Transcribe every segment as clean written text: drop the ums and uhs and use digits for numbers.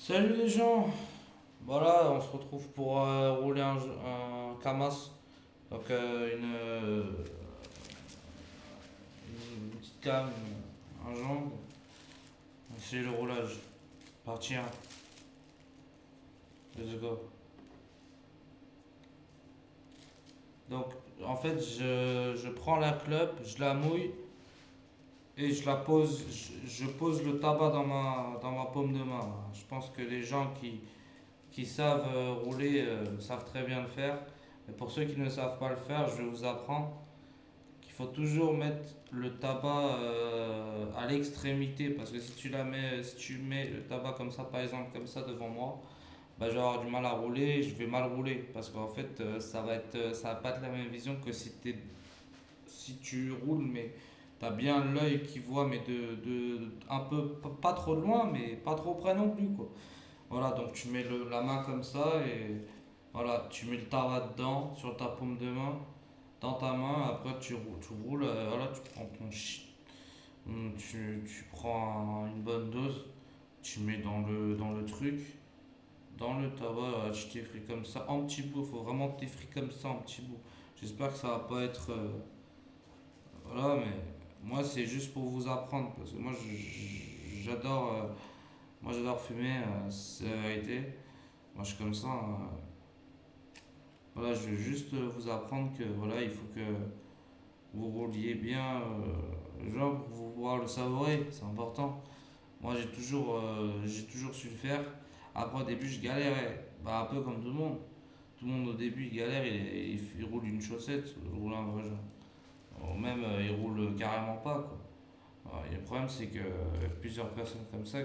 Salut les gens, voilà, on se retrouve pour rouler un Kamas, donc une petite cam, un jambe, c'est le roulage, parti 1, let's go. Donc en fait je prends la clope, je la mouille et je la pose, je pose le tabac dans ma paume de main. Je pense que les gens qui savent rouler savent très bien le faire. Et pour ceux qui ne savent pas le faire, je vais vous apprendre qu'il faut toujours mettre le tabac à l'extrémité parce que si tu mets le tabac comme ça, par exemple, comme ça devant moi, bah, je vais avoir du mal à rouler, je vais mal rouler parce qu'en fait, ça va pas être la même vision que si tu roules, mais tu as bien l'œil qui voit, mais un peu, pas trop de loin, mais pas trop près non plus, quoi. Voilà, donc tu mets la main comme ça et voilà, tu mets le tabac dedans, sur ta paume de main, dans ta main, après tu roules, voilà, tu prends tu prends une bonne dose, tu mets dans le truc, dans le tabac, voilà, tu t'effries comme ça, en petits bouts, faut vraiment que t'effries comme ça en petits bouts. J'espère que ça va pas être, voilà, mais moi c'est juste pour vous apprendre, parce que j'adore, moi j'adore fumer, c'est la vérité. Moi je suis comme ça, hein. Voilà, je vais juste vous apprendre que voilà, il faut que vous rouliez bien, genre pour pouvoir le savourer, c'est important. Moi j'ai toujours su le faire. Après au début je galérais, bah, un peu comme tout le monde. Tout le monde au début il galère, il roule une chaussette, il roule un vrai genre. Ou même il roule carrément pas quoi. Alors, et le problème c'est que plusieurs personnes comme ça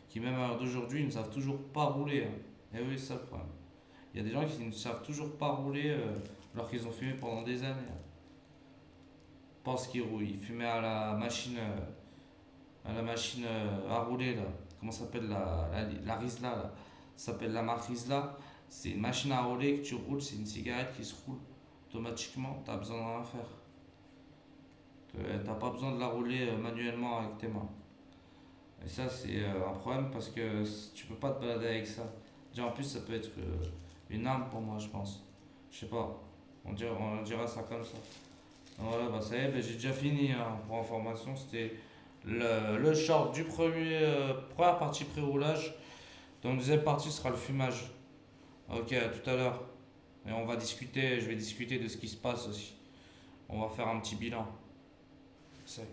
qui même à l'heure d'aujourd'hui ne savent toujours pas rouler, hein. Et oui c'est ça le problème. Il y a des gens qui ne savent toujours pas rouler alors qu'ils ont fumé pendant des années, hein. Pense qu'ils roulent, ils fumaient à la machine à rouler là. Comment ça s'appelle la Rizla là. Ça s'appelle la marque Rizla. C'est une machine à rouler que tu roules, c'est une cigarette qui se roule automatiquement, t'as besoin de rien faire. T'as pas besoin de la rouler manuellement avec tes mains. Et ça c'est un problème parce que tu peux pas te balader avec ça. Déjà en plus ça peut être une arme pour moi je pense. Je sais pas. On dira ça comme ça. Voilà, bah ça y est, bah, j'ai déjà fini, hein. Pour information, c'était le short du première partie pré-roulage. Donc, deuxième partie sera le fumage. Ok, à tout à l'heure. Et on va discuter, je vais discuter de ce qui se passe aussi. On va faire un petit bilan. C'est